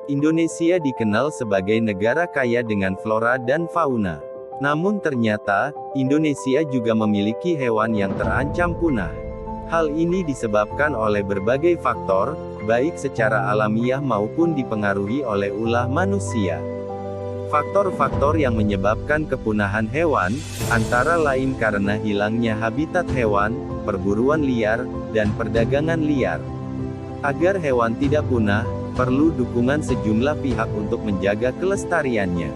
Indonesia dikenal sebagai negara kaya dengan flora dan fauna. Namun ternyata, Indonesia juga memiliki hewan yang terancam punah. Hal ini disebabkan oleh berbagai faktor, baik secara alamiah maupun dipengaruhi oleh ulah manusia. Faktor-faktor yang menyebabkan kepunahan hewan, antara lain karena hilangnya habitat hewan, perburuan liar, dan perdagangan liar. Agar hewan tidak punah, perlu dukungan sejumlah pihak untuk menjaga kelestariannya.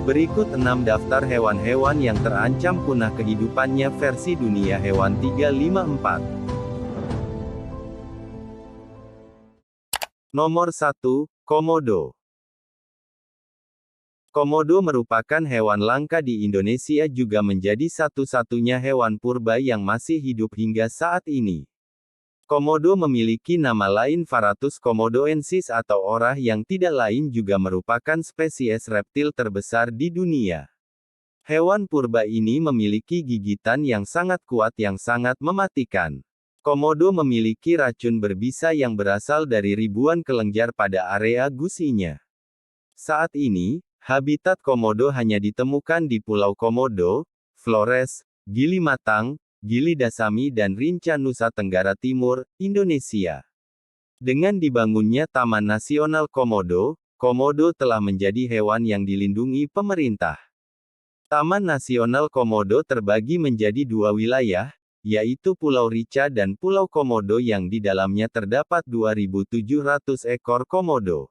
Berikut 6 daftar hewan-hewan yang terancam punah kehidupannya versi Dunia Hewan 354. Nomor 1, Komodo. Komodo merupakan hewan langka di Indonesia, juga menjadi satu-satunya hewan purba yang masih hidup hingga saat ini. Komodo memiliki nama lain Varus komodoensis atau orah yang tidak lain juga merupakan spesies reptil terbesar di dunia. Hewan purba ini memiliki gigitan yang sangat kuat yang sangat mematikan. Komodo memiliki racun berbisa yang berasal dari ribuan kelenjar pada area gusinya. Saat ini, habitat komodo hanya ditemukan di Pulau Komodo, Flores, Gili Matang, Gili Dasami dan Rinca Nusa Tenggara Timur, Indonesia. Dengan dibangunnya Taman Nasional Komodo, Komodo telah menjadi hewan yang dilindungi pemerintah. Taman Nasional Komodo terbagi menjadi 2 wilayah, yaitu Pulau Rica dan Pulau Komodo yang di dalamnya terdapat 2.700 ekor komodo.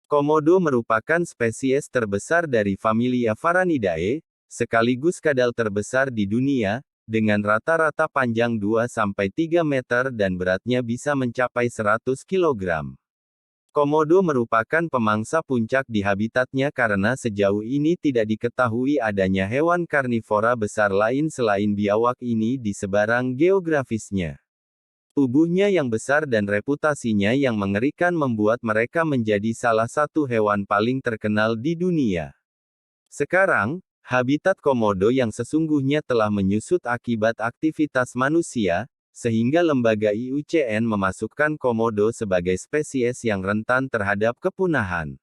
Komodo merupakan spesies terbesar dari familia Varanidae, sekaligus kadal terbesar di dunia, dengan rata-rata panjang 2-3 meter dan beratnya bisa mencapai 100 kg. Komodo merupakan pemangsa puncak di habitatnya karena sejauh ini tidak diketahui adanya hewan karnivora besar lain selain biawak ini di sebarang geografisnya. Tubuhnya yang besar dan reputasinya yang mengerikan membuat mereka menjadi salah satu hewan paling terkenal di dunia. Sekarang, habitat komodo yang sesungguhnya telah menyusut akibat aktivitas manusia, sehingga lembaga IUCN memasukkan komodo sebagai spesies yang rentan terhadap kepunahan.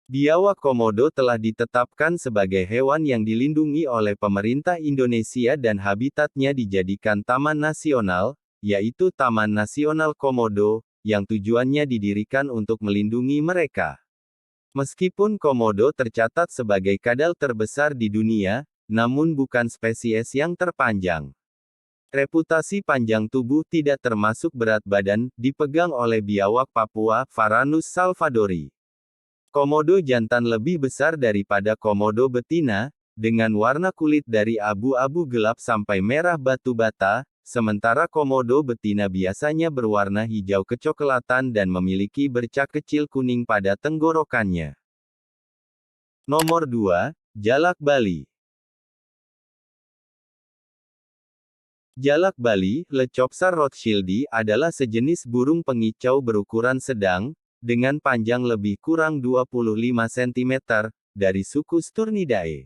Biawak komodo telah ditetapkan sebagai hewan yang dilindungi oleh pemerintah Indonesia dan habitatnya dijadikan taman nasional, yaitu Taman Nasional Komodo, yang tujuannya didirikan untuk melindungi mereka. Meskipun komodo tercatat sebagai kadal terbesar di dunia, namun bukan spesies yang terpanjang. Reputasi panjang tubuh tidak termasuk berat badan, dipegang oleh biawak Papua, Varanus salvadori. Komodo jantan lebih besar daripada komodo betina, dengan warna kulit dari abu-abu gelap sampai merah batu bata, sementara komodo betina biasanya berwarna hijau kecoklatan dan memiliki bercak kecil kuning pada tenggorokannya. Nomor 2, Jalak Bali. Jalak Bali, Lecopsa rothschildi, adalah sejenis burung pengicau berukuran sedang, dengan panjang lebih kurang 25 cm, dari suku Sturnidae.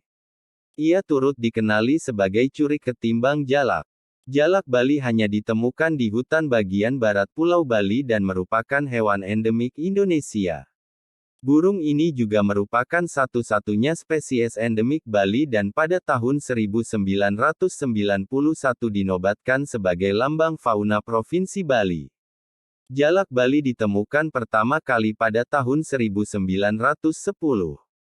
Ia turut dikenali sebagai curi ketimbang jalak. Jalak Bali hanya ditemukan di hutan bagian barat Pulau Bali dan merupakan hewan endemik Indonesia. Burung ini juga merupakan satu-satunya spesies endemik Bali dan pada tahun 1991 dinobatkan sebagai lambang fauna Provinsi Bali. Jalak Bali ditemukan pertama kali pada tahun 1910.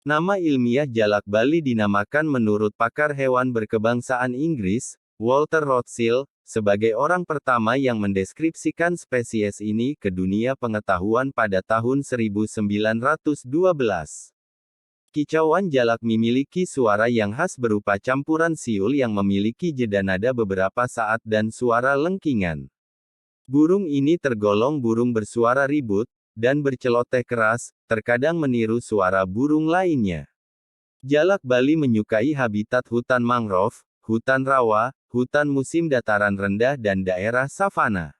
Nama ilmiah jalak Bali dinamakan menurut pakar hewan berkebangsaan Inggris, Walter Rothschild, sebagai orang pertama yang mendeskripsikan spesies ini ke dunia pengetahuan pada tahun 1912. Kicauan jalak memiliki suara yang khas berupa campuran siul yang memiliki jeda nada beberapa saat dan suara lengkingan. Burung ini tergolong burung bersuara ribut, dan berceloteh keras, terkadang meniru suara burung lainnya. Jalak Bali menyukai habitat hutan mangrove, hutan rawa, hutan musim dataran rendah dan daerah savana.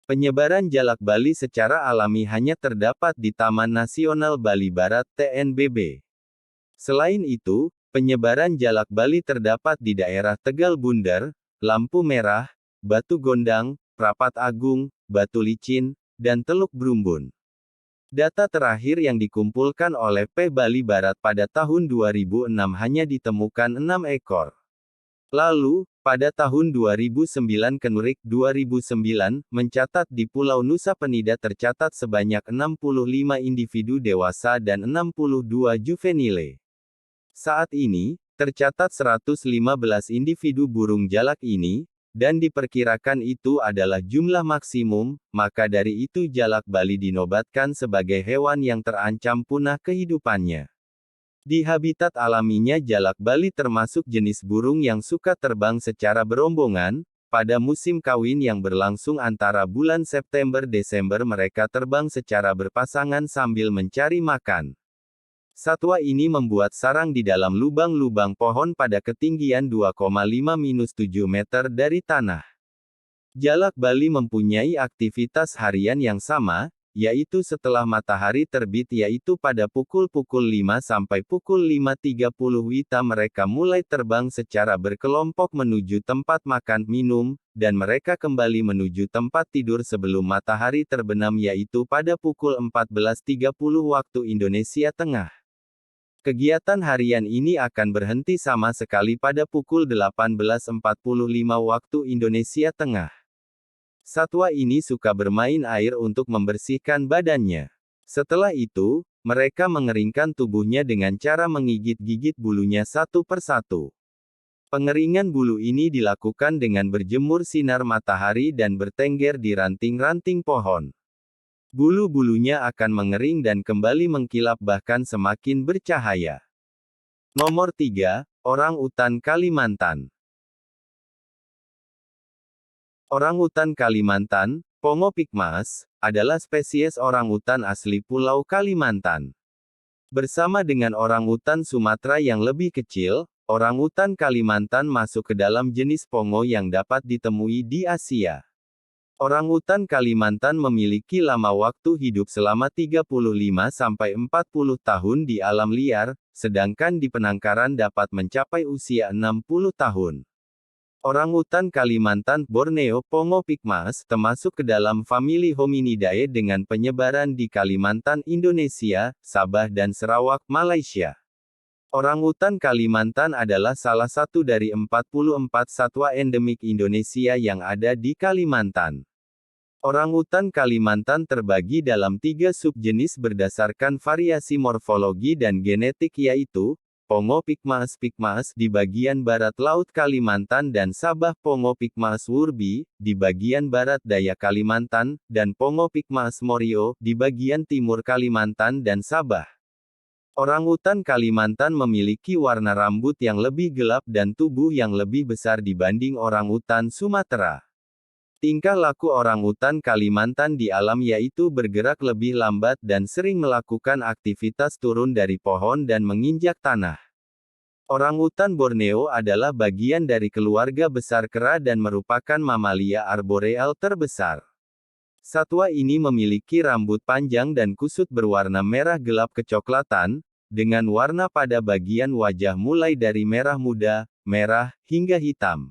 Penyebaran jalak Bali secara alami hanya terdapat di Taman Nasional Bali Barat (TNBB). Selain itu, penyebaran jalak Bali terdapat di daerah Tegal Bundar, Lampu Merah, Batu Gondang, Prapat Agung, Batu Licin, dan Teluk Brumbun. Data terakhir yang dikumpulkan oleh P. Bali Barat pada tahun 2006 hanya ditemukan 6 ekor. Lalu, pada tahun 2009 Kenurik 2009, mencatat di Pulau Nusa Penida tercatat sebanyak 65 individu dewasa dan 62 juvenile. Saat ini, tercatat 115 individu burung jalak ini, dan diperkirakan itu adalah jumlah maksimum, maka dari itu jalak Bali dinobatkan sebagai hewan yang terancam punah kehidupannya. Di habitat alaminya jalak Bali termasuk jenis burung yang suka terbang secara berombongan. Pada musim kawin yang berlangsung antara bulan September-Desember mereka terbang secara berpasangan sambil mencari makan. Satwa ini membuat sarang di dalam lubang-lubang pohon pada ketinggian 2,5-7 meter dari tanah. Jalak Bali mempunyai aktivitas harian yang sama, yaitu setelah matahari terbit yaitu pada pukul 5 sampai pukul 5.30 WITA mereka mulai terbang secara berkelompok menuju tempat makan minum, dan mereka kembali menuju tempat tidur sebelum matahari terbenam yaitu pada pukul 14.30 waktu Indonesia Tengah. Kegiatan harian ini akan berhenti sama sekali pada pukul 18.45 waktu Indonesia Tengah. Satwa ini suka bermain air untuk membersihkan badannya. Setelah itu, mereka mengeringkan tubuhnya dengan cara menggigit-gigit bulunya satu persatu. Pengeringan bulu ini dilakukan dengan berjemur sinar matahari dan bertengger di ranting-ranting pohon. Bulu-bulunya akan mengering dan kembali mengkilap bahkan semakin bercahaya. Nomor 3, Orang-utan Kalimantan. Orang-utan Kalimantan, Pongo pygmaeus, adalah spesies orang-utan asli Pulau Kalimantan. Bersama dengan orang-utan Sumatera yang lebih kecil, orang-utan Kalimantan masuk ke dalam jenis pongo yang dapat ditemui di Asia. Orang-utan Kalimantan memiliki lama waktu hidup selama 35-40 tahun di alam liar, sedangkan di penangkaran dapat mencapai usia 60 tahun. Orang-utan Kalimantan, Borneo, Pongo pygmaeus, termasuk ke dalam famili Hominidae dengan penyebaran di Kalimantan, Indonesia, Sabah dan Sarawak, Malaysia. Orang-utan Kalimantan adalah salah satu dari 44 satwa endemik Indonesia yang ada di Kalimantan. Orang-utan Kalimantan terbagi dalam 3 subjenis berdasarkan variasi morfologi dan genetik yaitu, Pongo pygmaeus pygmaeus di bagian barat Laut Kalimantan dan Sabah Pongo pygmaeus wurbi, di bagian barat daya Kalimantan, dan Pongo pygmaeus morio, di bagian timur Kalimantan dan Sabah. Orang-utan Kalimantan memiliki warna rambut yang lebih gelap dan tubuh yang lebih besar dibanding orang-utan Sumatera. Tingkah laku orang-utan Kalimantan di alam yaitu bergerak lebih lambat dan sering melakukan aktivitas turun dari pohon dan menginjak tanah. Orang-utan Borneo adalah bagian dari keluarga besar kera dan merupakan mamalia arboreal terbesar. Satwa ini memiliki rambut panjang dan kusut berwarna merah gelap kecoklatan, dengan warna pada bagian wajah mulai dari merah muda, merah, hingga hitam.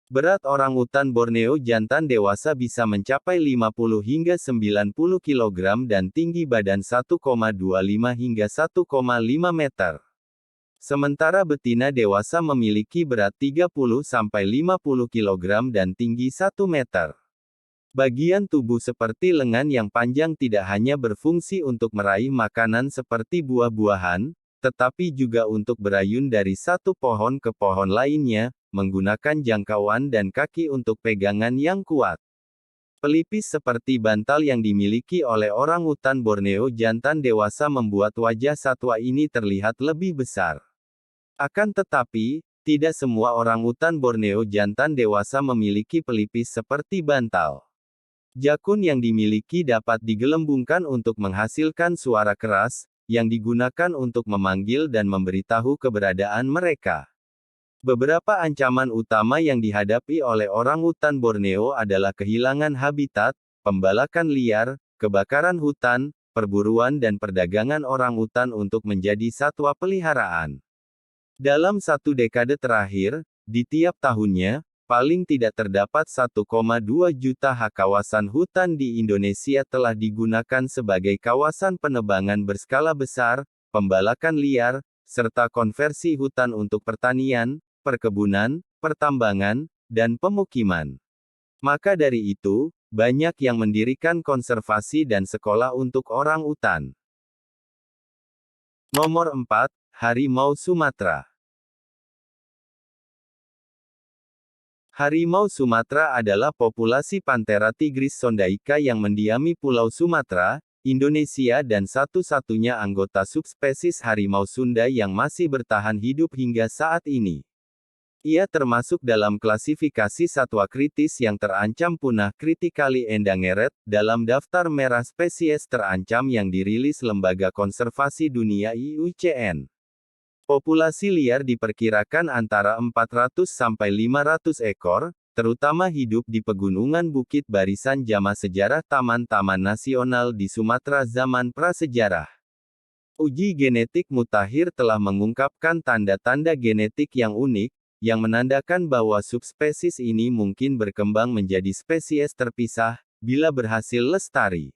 Berat orang-utan Borneo jantan dewasa bisa mencapai 50 hingga 90 kg dan tinggi badan 1,25 hingga 1,5 meter. Sementara betina dewasa memiliki berat 30 sampai 50 kg dan tinggi 1 meter. Bagian tubuh seperti lengan yang panjang tidak hanya berfungsi untuk meraih makanan seperti buah-buahan, tetapi juga untuk berayun dari satu pohon ke pohon lainnya, menggunakan jangkauan dan kaki untuk pegangan yang kuat. Pelipis seperti bantal yang dimiliki oleh orang-utan Borneo jantan dewasa membuat wajah satwa ini terlihat lebih besar. Akan tetapi, tidak semua orang-utan Borneo jantan dewasa memiliki pelipis seperti bantal. Jakun yang dimiliki dapat digelembungkan untuk menghasilkan suara keras, yang digunakan untuk memanggil dan memberitahu keberadaan mereka. Beberapa ancaman utama yang dihadapi oleh orang-utan Borneo adalah kehilangan habitat, pembalakan liar, kebakaran hutan, perburuan dan perdagangan orang-utan untuk menjadi satwa peliharaan. Dalam 1 dekade terakhir, di tiap tahunnya, paling tidak terdapat 1,2 juta hak kawasan hutan di Indonesia telah digunakan sebagai kawasan penebangan berskala besar, pembalakan liar, serta konversi hutan untuk pertanian, perkebunan, pertambangan, dan pemukiman. Maka dari itu, banyak yang mendirikan konservasi dan sekolah untuk orang utan. Nomor 4, Harimau Sumatera. Harimau Sumatera adalah populasi Panthera tigris sondaica yang mendiami Pulau Sumatera, Indonesia dan satu-satunya anggota subspesies harimau Sunda yang masih bertahan hidup hingga saat ini. Ia termasuk dalam klasifikasi satwa kritis yang terancam punah critically endangered, dalam daftar merah spesies terancam yang dirilis Lembaga Konservasi Dunia IUCN. Populasi liar diperkirakan antara 400 sampai 500 ekor, terutama hidup di pegunungan bukit barisan zaman sejarah taman-taman nasional di Sumatera zaman prasejarah. Uji genetik mutakhir telah mengungkapkan tanda-tanda genetik yang unik, yang menandakan bahwa subspesies ini mungkin berkembang menjadi spesies terpisah, bila berhasil lestari.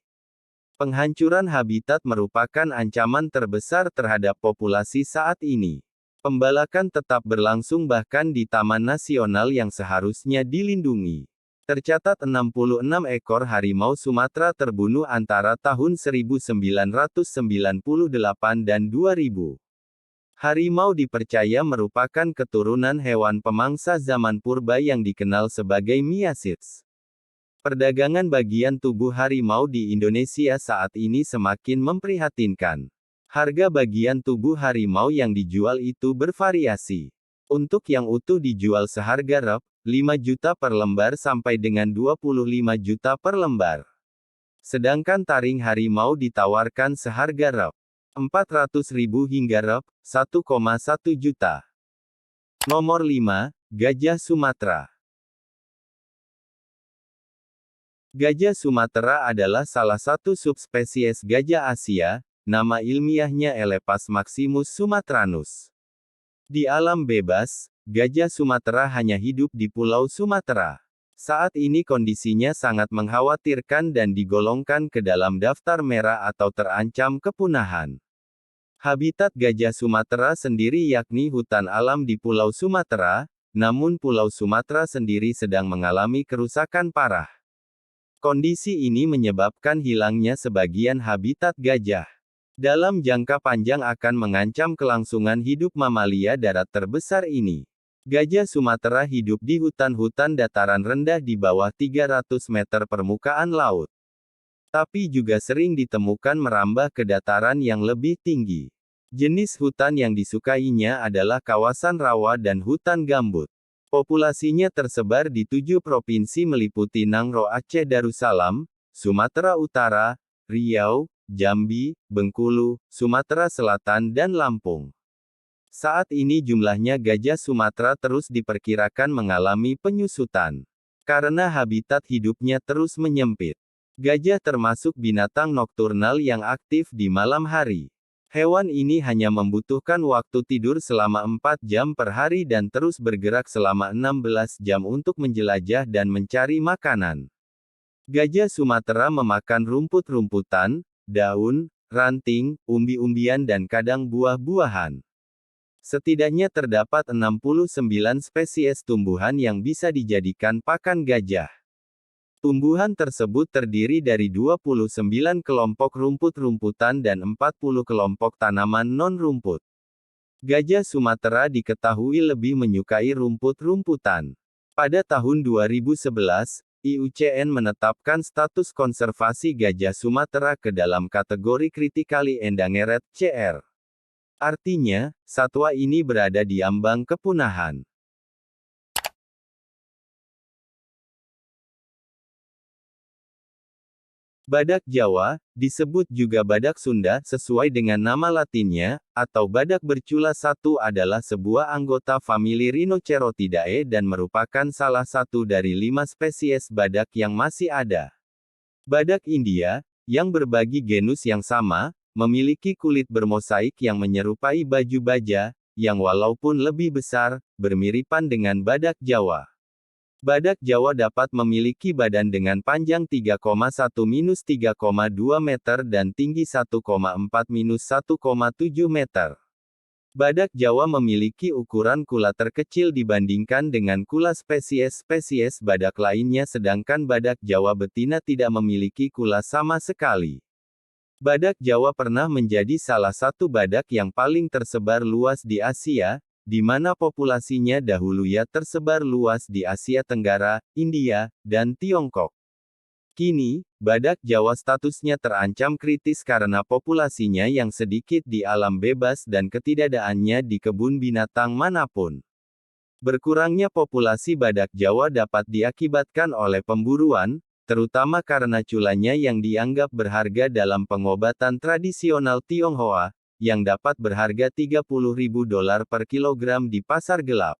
Penghancuran habitat merupakan ancaman terbesar terhadap populasi saat ini. Pembalakan tetap berlangsung bahkan di taman nasional yang seharusnya dilindungi. Tercatat 66 ekor harimau Sumatera terbunuh antara tahun 1998 dan 2000. Harimau dipercaya merupakan keturunan hewan pemangsa zaman purba yang dikenal sebagai Miacids. Perdagangan bagian tubuh harimau di Indonesia saat ini semakin memprihatinkan. Harga bagian tubuh harimau yang dijual itu bervariasi. Untuk yang utuh dijual seharga rp. 5 juta per lembar sampai dengan 25 juta per lembar. Sedangkan taring harimau ditawarkan seharga rp. 400.000 hingga rp. 1,1 juta. Nomor 5, Gajah Sumatera. Gajah Sumatera adalah salah satu subspesies gajah Asia, nama ilmiahnya Elephas maximus sumatranus. Di alam bebas, gajah Sumatera hanya hidup di Pulau Sumatera. Saat ini kondisinya sangat mengkhawatirkan dan digolongkan ke dalam daftar merah atau terancam kepunahan. Habitat gajah Sumatera sendiri yakni hutan alam di Pulau Sumatera, namun Pulau Sumatera sendiri sedang mengalami kerusakan parah. Kondisi ini menyebabkan hilangnya sebagian habitat gajah. Dalam jangka panjang akan mengancam kelangsungan hidup mamalia darat terbesar ini. Gajah Sumatera hidup di hutan-hutan dataran rendah di bawah 300 meter permukaan laut. Tapi juga sering ditemukan merambah ke dataran yang lebih tinggi. Jenis hutan yang disukainya adalah kawasan rawa dan hutan gambut. Populasinya tersebar di 7 provinsi meliputi Nangro Aceh Darussalam, Sumatera Utara, Riau, Jambi, Bengkulu, Sumatera Selatan dan Lampung. Saat ini jumlahnya gajah Sumatera terus diperkirakan mengalami penyusutan. Karena habitat hidupnya terus menyempit. Gajah termasuk binatang nokturnal yang aktif di malam hari. Hewan ini hanya membutuhkan waktu tidur selama 4 jam per hari dan terus bergerak selama 16 jam untuk menjelajah dan mencari makanan. Gajah Sumatera memakan rumput-rumputan, daun, ranting, umbi-umbian dan kadang buah-buahan. Setidaknya terdapat 69 spesies tumbuhan yang bisa dijadikan pakan gajah. Tumbuhan tersebut terdiri dari 29 kelompok rumput-rumputan dan 40 kelompok tanaman non-rumput. Gajah Sumatera diketahui lebih menyukai rumput-rumputan. Pada tahun 2011, IUCN menetapkan status konservasi gajah Sumatera ke dalam kategori Critically Endangered (CR). Artinya, satwa ini berada di ambang kepunahan. Badak Jawa, disebut juga badak Sunda sesuai dengan nama latinnya, atau badak bercula satu adalah sebuah anggota famili Rhinocerotidae dan merupakan salah satu dari 5 spesies badak yang masih ada. Badak India, yang berbagi genus yang sama, memiliki kulit bermosaik yang menyerupai baju baja, yang walaupun lebih besar, bermiripan dengan badak Jawa. Badak Jawa dapat memiliki badan dengan panjang 3,1-3,2 meter dan tinggi 1,4-1,7 meter. Badak Jawa memiliki ukuran kula terkecil dibandingkan dengan kula spesies-spesies badak lainnya, sedangkan badak Jawa betina tidak memiliki kula sama sekali. Badak Jawa pernah menjadi salah satu badak yang paling tersebar luas di Asia, di mana populasinya dahulu tersebar luas di Asia Tenggara, India, dan Tiongkok. Kini, badak Jawa statusnya terancam kritis karena populasinya yang sedikit di alam bebas dan ketidakadaannya di kebun binatang manapun. Berkurangnya populasi badak Jawa dapat diakibatkan oleh pemburuan, terutama karena culanya yang dianggap berharga dalam pengobatan tradisional Tionghoa, yang dapat berharga $30.000 per kilogram di pasar gelap.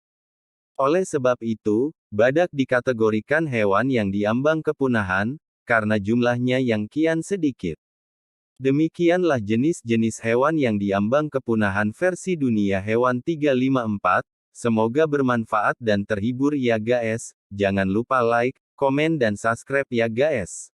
Oleh sebab itu, badak dikategorikan hewan yang diambang kepunahan, karena jumlahnya yang kian sedikit. Demikianlah jenis-jenis hewan yang diambang kepunahan versi Dunia Hewan 354, semoga bermanfaat dan terhibur ya guys, jangan lupa like, komen dan subscribe ya guys.